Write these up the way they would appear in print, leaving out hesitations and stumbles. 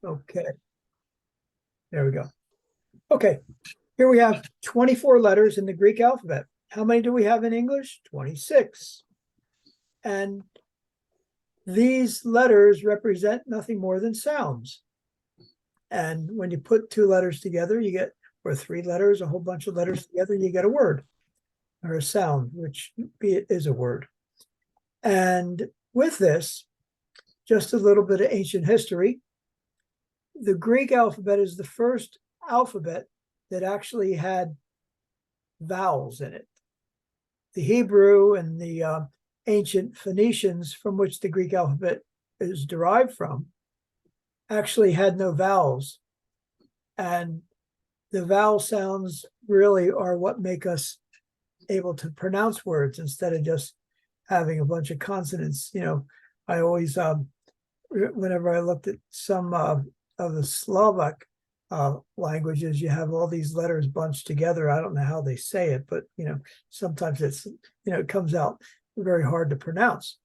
Okay, there we go. Okay, here we have 24 letters in the Greek alphabet. How many do we have in English? 26. And these letters represent nothing more than sounds. And when you put two letters together, you get, or three letters, a whole bunch of letters together, you get a word or a sound, which is a word. And with this, just a little bit of ancient history. The Greek alphabet is the first alphabet that actually had vowels in it. The Hebrew and the ancient Phoenicians, from which the Greek alphabet is derived from, actually had no vowels. And the vowel sounds really are what make us able to pronounce words instead of just having a bunch of consonants. I always, whenever I looked at some of the Slovak languages, you have all these letters bunched together. I don't know how they say it, but sometimes it's it comes out very hard to pronounce.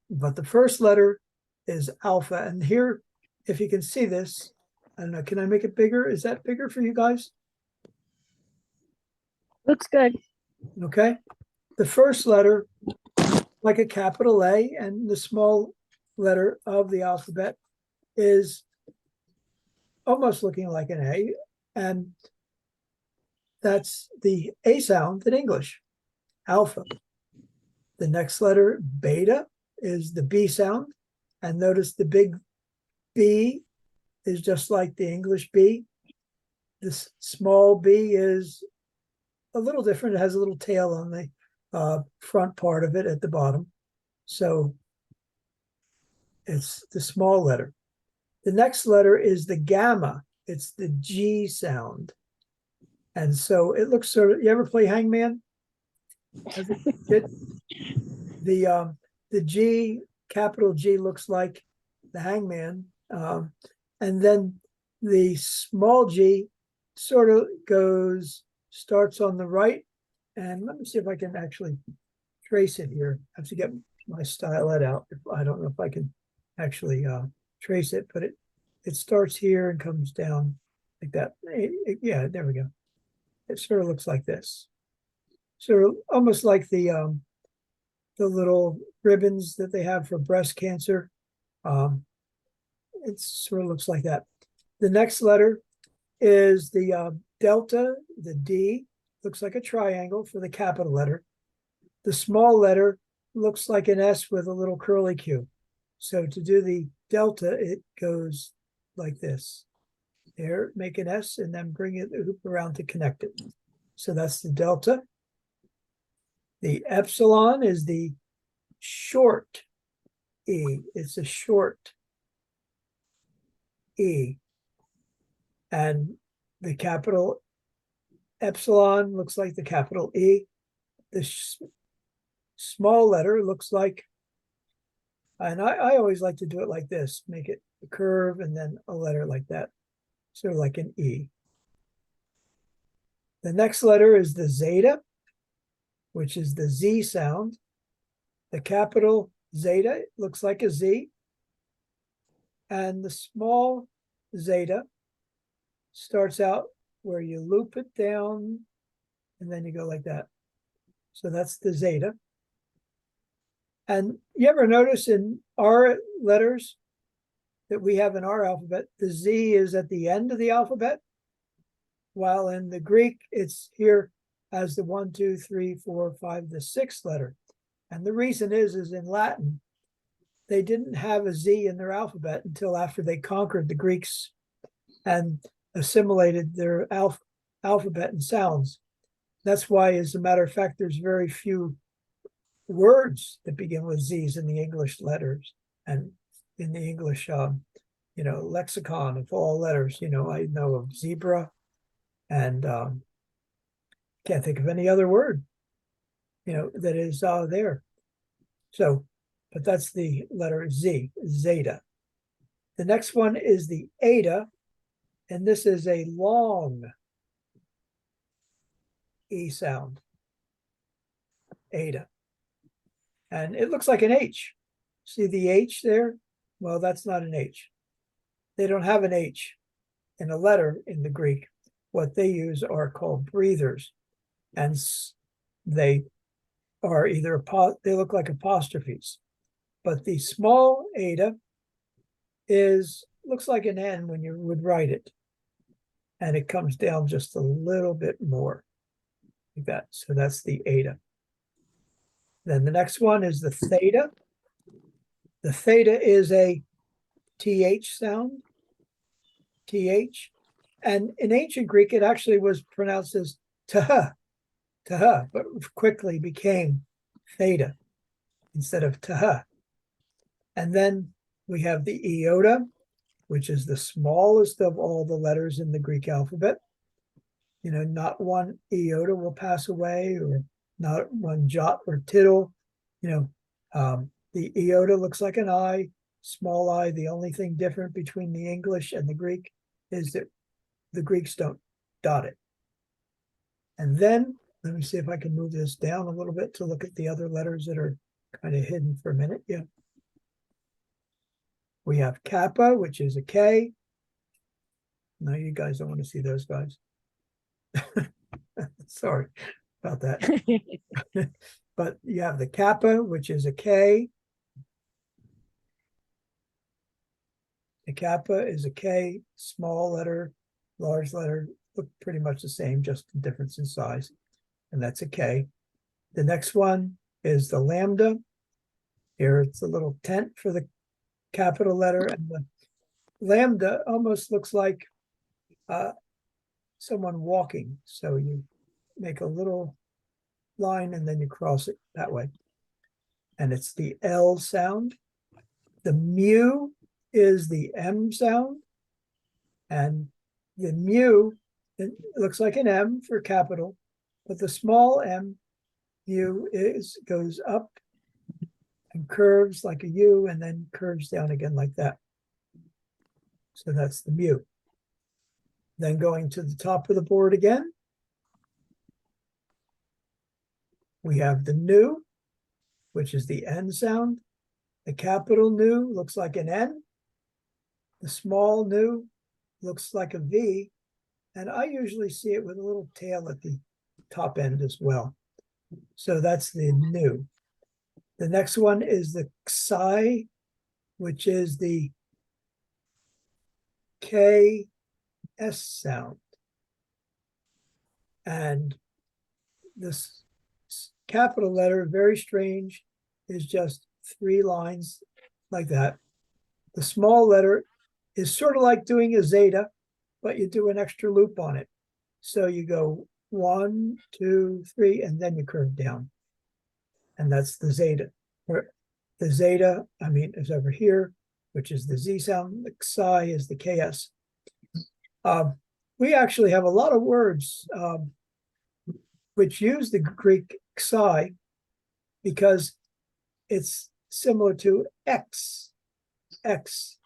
But the first letter is alpha, and here, if you can see this, I don't know, can I make it bigger? Is that bigger for you guys? Looks good. Okay. The first letter, like a capital A, and the small letter of the alphabet is almost looking like an A, and that's the A sound in English, alpha. The next letter, beta, is the B sound, and notice the big B is just like the English B. This small b is a little different. It has a little tail on the front part of it at the bottom. So it's the small letter. The next letter is the gamma. It's the G sound. And so it looks sort of, you ever play Hangman? The G, capital G, looks like the hangman. And then the small g sort of starts on the right. And let me see if I can actually trace it here. I have to get my stylet out. I don't know if I can actually trace it, but it starts here and comes down like that. Yeah, there we go. It sort of looks like this. So almost like the little ribbons that they have for breast cancer. It sort of looks like that. The next letter is the delta, the D, looks like a triangle for the capital letter. The small letter looks like an S with a little curly Q. So to do the delta, it goes like this. There, make an S and then bring it hoop around to connect it. So that's the delta. The epsilon is the short E. It's a short E. And the capital epsilon looks like the capital E. The small letter looks like, and I always like to do it like this, make it a curve and then a letter like that, sort of like an E. The next letter is the zeta, which is the Z sound. The capital zeta looks like a Z. And the small zeta starts out where you loop it down and then you go like that. So that's the zeta. And you ever notice in our letters that we have in our alphabet, the Z is at the end of the alphabet, while in the Greek, it's here as the 1, 2, 3, 4, 5, the sixth letter. And the reason is in Latin, they didn't have a Z in their alphabet until after they conquered the Greeks and assimilated their alphabet and sounds. That's why, as a matter of fact, there's very few words that begin with Z's in the English letters and in the English, lexicon of all letters. I know of zebra and can't think of any other word, that is there. So, but that's the letter Z, zeta. The next one is the eta, and this is a long E sound, eta. And it looks like an H. See the H there? Well, that's not an H. they don't have an H in a letter in the Greek. What they use are called breathers, and they are either they look like apostrophes, but the small eta looks like an N when you would write it, and it comes down just a little bit more like that. So that's the eta. Then the next one is the theta. The theta is a TH sound, TH. And in ancient Greek, it actually was pronounced as taha, but quickly became theta instead of taha. And then we have the iota, which is the smallest of all the letters in the Greek alphabet. Not one iota will pass away, or not one jot or tittle. The iota looks like an I, small I. The only thing different between the English and the Greek is that the Greeks don't dot it. And then, let me see if I can move this down a little bit to look at the other letters that are kind of hidden for a minute. Yeah. We have kappa, which is a K. No, you guys don't want to see those guys. Sorry about that. But you have the kappa, which is a K. The kappa is a K, small letter, large letter, look pretty much the same, just the difference in size. And that's a K. The next one is the lambda. Here it's a little tent for the capital letter, and the lambda almost looks like someone walking. So you make a little line and then you cross it that way. And it's the L sound. The mu is the M sound. And the mu, it looks like an M for capital, but the small m, mu, goes up and curves like a U and then curves down again like that. So that's the mu. Then going to the top of the board again, we have the nu, which is the N sound. The capital nu looks like an N. The small nu looks like a V. And I usually see it with a little tail at the top end as well. So that's the nu. The next one is the xi, which is the KS sound. And this capital letter, very strange, is just 3 lines like that. The small letter is sort of like doing a zeta, but you do an extra loop on it. So you go 1, 2, 3, and then you curve down. And that's the zeta. The zeta, is over here, which is the Z sound. The xi is the KS. We actually have a lot of words which use the Greek xi because it's similar to X. X.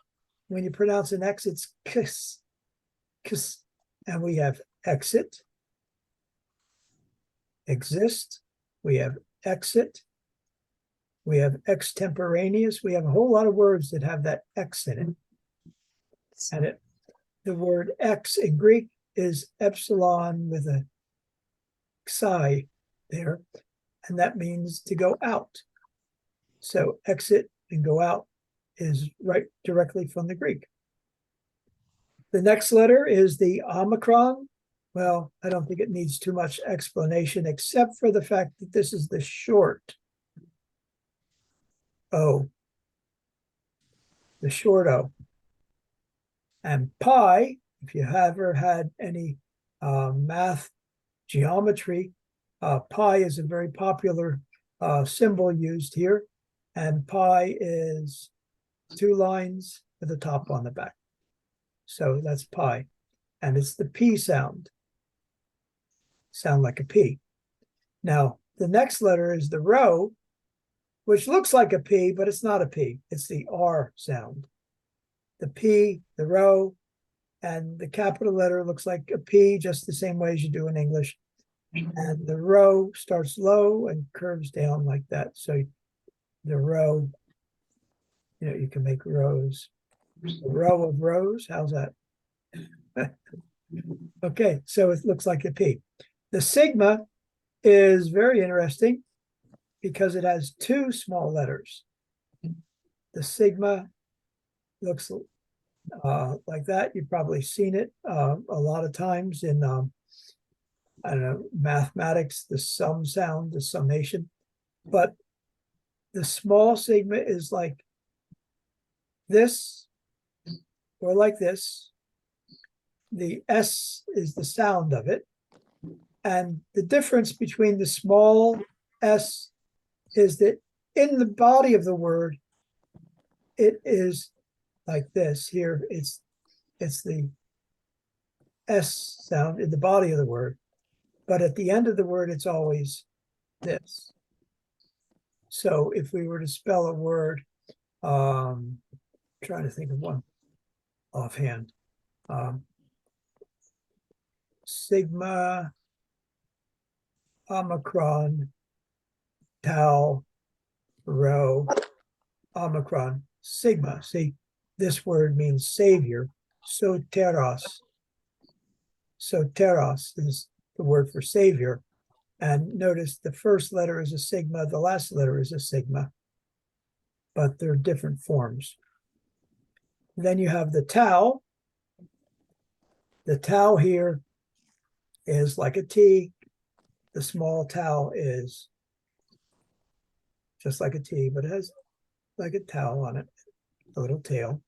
When you pronounce an X, it's kiss. Kiss. And we have exit, exist, we have exit, we have extemporaneous. We have a whole lot of words that have that X in it. And the word X in Greek is epsilon with a xi there, and that means to go out. So exit and go out is right directly from the Greek. The next letter is the Omicron. Well, I don't think it needs too much explanation, except for the fact that this is the short O, the short O. And pi, if you have ever had any math geometry, pi is a very popular symbol used here. And pi is 2 lines with a top on the back. So that's pi. And it's the P sound. Sound like a P. Now, the next letter is the rho, which looks like a P, but it's not a P. It's the R sound. The P, the rho, and the capital letter looks like a P, just the same way as you do in English. And the rho starts low and curves down like that. So the rho, you can make rows A row of rows. How's that? Okay, so it looks like a P. The sigma is very interesting because it has two small letters. The sigma looks like that. You've probably seen it a lot of times in, I don't know, mathematics, the sum sound, the summation. But the small sigma is like this or like this. The S is the sound of it. And the difference between the small S is that in the body of the word, it is like this. Here, it's the S sound in the body of the word. But at the end of the word, it's always this. So if we were to spell a word, trying to think of one offhand, sigma, omicron, tau, rho, omicron, sigma. See, this word means savior. Soteros. Soteros is the word for savior. And notice the first letter is a sigma, the last letter is a sigma, but they're different forms. Then you have the tau. The tau here is like a T. The small tau is just like a T, but it has like a tau on it, a little tail.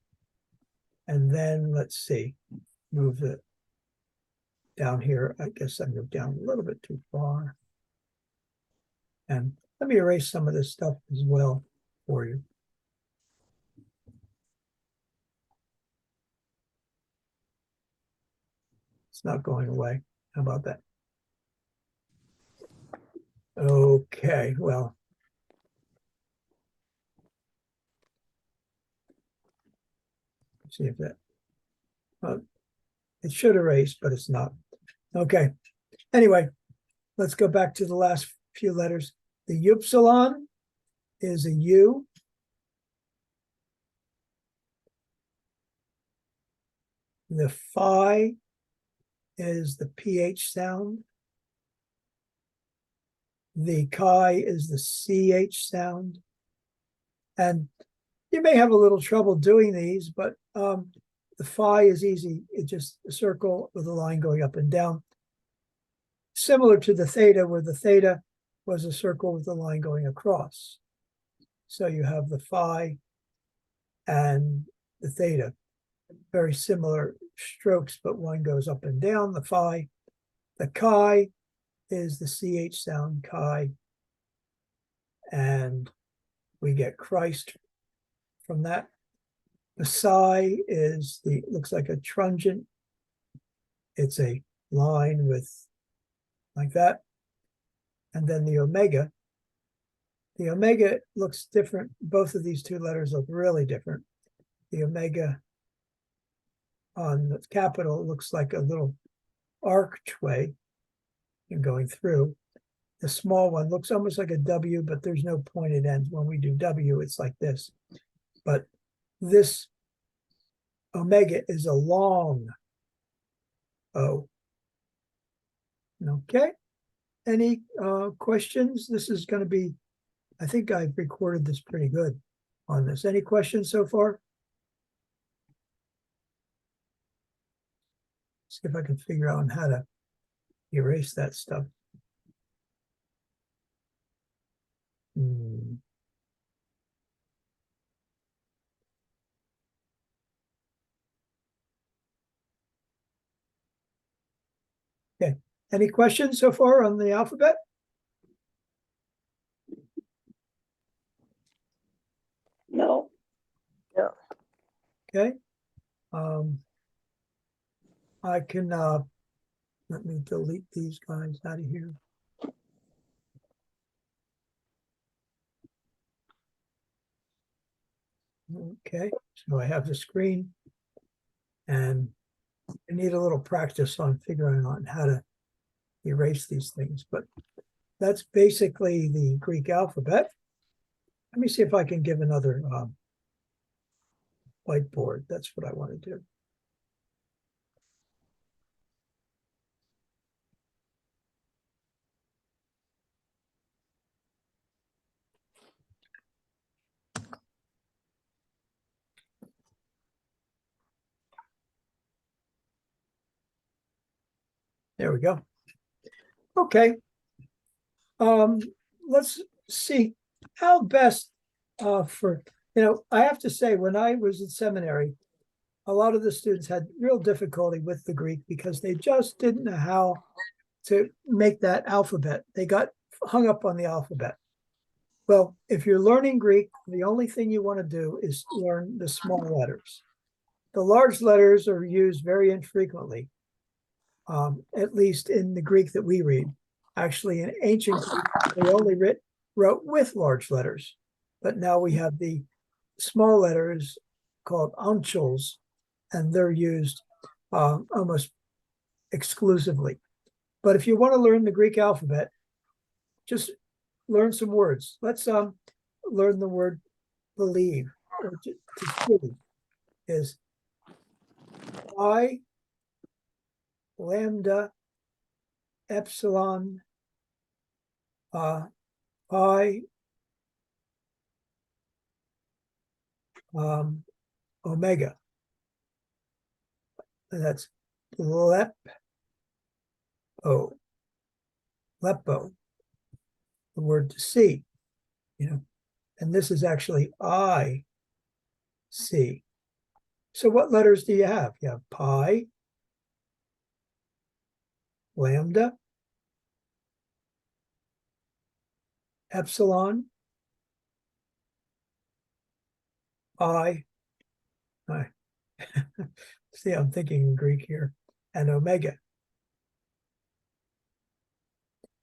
And then let's see, move it down here. I guess I moved down a little bit too far. And let me erase some of this stuff as well for you. It's not going away. How about that? Okay, well. See if that, it should erase, but it's not. Okay, anyway, let's go back to the last few letters. The upsilon is a U. The phi is the PH sound. The chi is the CH sound. And you may have a little trouble doing these, but the phi is easy. It's just a circle with a line going up and down. Similar to the theta, where the theta was a circle with a line going across. So you have the phi and the theta. Very similar strokes, but one goes up and down, the phi. The chi is the CH sound, chi. And we get Christ from that. The psi is looks like a truncheon. It's a line with like that. And then the omega. The omega looks different. Both of these two letters look really different. The omega on the capital looks like a little archway and going through. The small one looks almost like a W, but there's no pointed ends. When we do W, it's like this. But this omega is a long O. Okay. Any questions? This is going to be, I think I've recorded this pretty good on this. Any questions so far? See if I can figure out how to erase that stuff. Okay. Any questions so far on the alphabet? No. No. Okay. I can let me delete these guys out of here. Okay, so I have the screen, and I need a little practice on figuring out how to erase these things, but that's basically the Greek alphabet. Let me see if I can give another whiteboard. That's what I want to do. There we go. Okay. Let's see how best for, I have to say, when I was in seminary, a lot of the students had real difficulty with the Greek because they just didn't know how to make that alphabet. They got hung up on the alphabet. Well, if you're learning Greek, the only thing you want to do is learn the small letters. The large letters are used very infrequently, at least in the Greek that we read. Actually, in ancient Greek, they only wrote with large letters, but now we have the small letters called anchals, and they're used almost exclusively. But if you want to learn the Greek alphabet, just learn some words. Let's learn the word believe, or to see is pi, lambda, epsilon, pi, omega. And that's lepo, lepo, the word to see, and this is actually I see. So what letters do you have? You have pi, lambda, epsilon, I. See, I'm thinking in Greek here, and omega.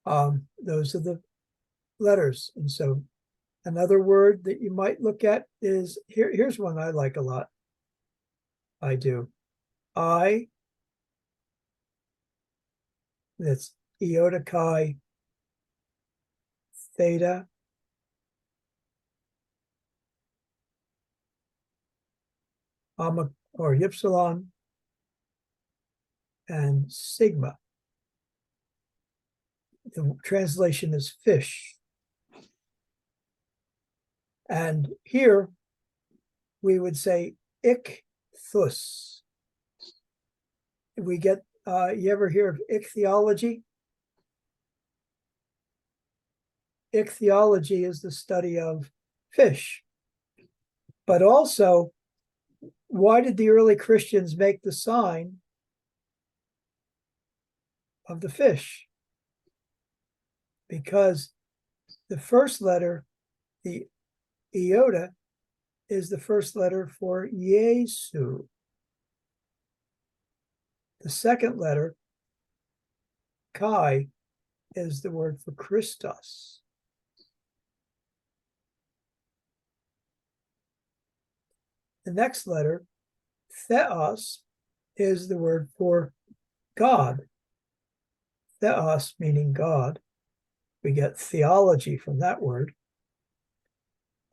Those are the letters. And so another word that you might look at is, here's one I like a lot. I do. I, that's iota chi theta or epsilon and sigma. The translation is fish. And here we would say ichthus. We get, you ever hear of ichthyology? Ichthyology is the study of fish. But also, why did the early Christians make the sign of the fish? Because the first letter, the iota, is the first letter for Yesu. The second letter, chi, is the word for Christos. The next letter, theos, is the word for God. Theos meaning God. We get theology from that word.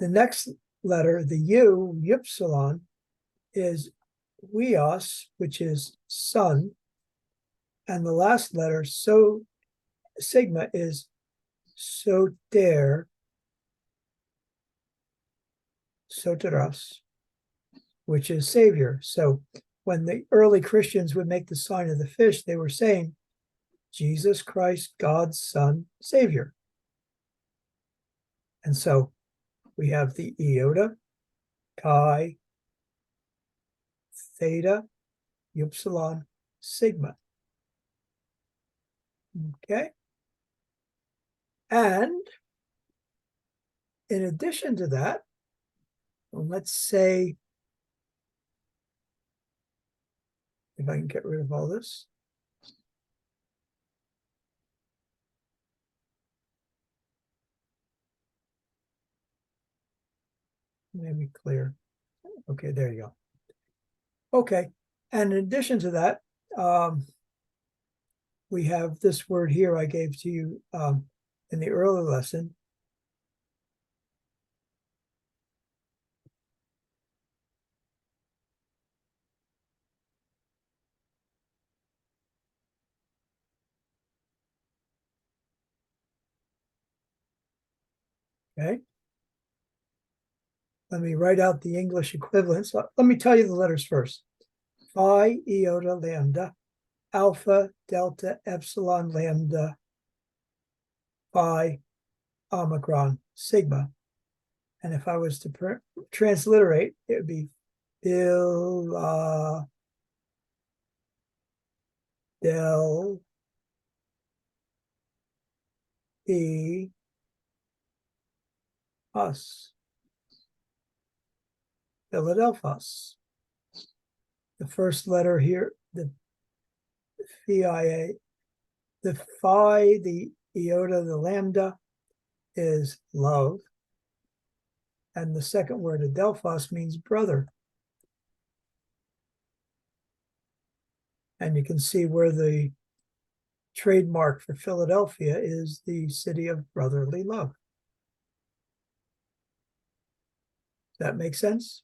The next letter, the U, ypsilon, is huios, which is sun. And the last letter, sigma, is soter, soteros, which is savior. So when the early Christians would make the sign of the fish, they were saying, Jesus Christ, God's Son, Savior. And so we have the iota, chi, theta, epsilon, sigma. Okay. And in addition to that, let's say, if I can get rid of all this. Maybe clear. Okay, there you go. Okay, and in addition to that, we have this word here I gave to you in the earlier lesson. Okay. Let me write out the English equivalents. Let me tell you the letters first. Phi, iota, lambda, alpha, delta, epsilon, lambda, phi, omicron, sigma. And if I was to transliterate, it would be Phil, del, E, us, Philadelphus. The first letter here, the phi, the phi, the iota, the lambda is love. And the second word, adelphos, means brother. And you can see where the trademark for Philadelphia is the city of brotherly love. Does that make sense?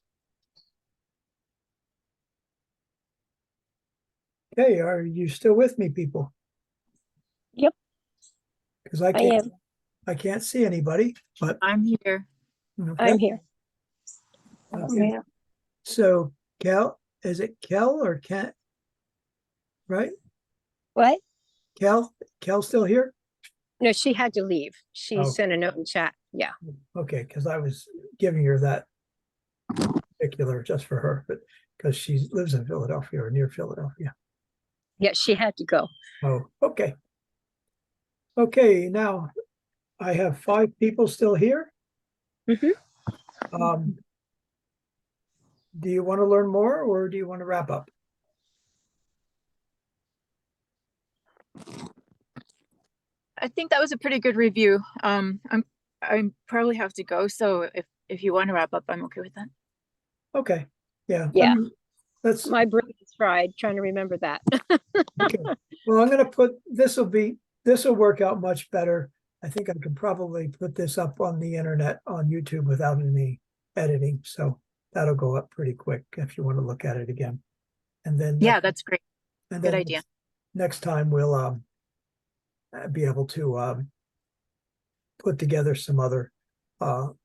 Okay, are you still with me, people? Yep. Because I can't see anybody, but I'm here. okay. I'm here. Okay. Yeah. So Kel, is it Kel or Ken? Right? What? Kel still here? No, she had to leave. She Oh. sent a note in chat. Yeah. Okay, because I was giving her that particular just for her, but because she lives in Philadelphia or near Philadelphia. Yeah, she had to go. Oh, okay. Okay, now I have 5 people still here. Mhm. Do you want to learn more or do you want to wrap up? I think that was a pretty good review. I probably have to go, so if you want to wrap up, I'm okay with that. Okay, yeah. Yeah. Let's, My brain is fried trying to remember that. okay. Well, I'm going to put, this will work out much better. I think I could probably put this up on the internet on YouTube without any editing. So that'll go up pretty quick if you want to look at it again. And then, Yeah, that's great. and Good then idea. next time we'll be able to put together some other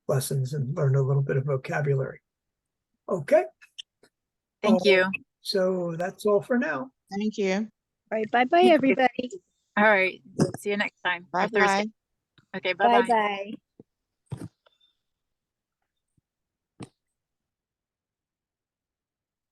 lessons and learn a little bit of vocabulary. Okay. Thank you. So that's all for now. Thank you. All right. Bye-bye, everybody. All right. See you next time. or Bye Thursday. bye. Okay, bye-bye. Bye-bye.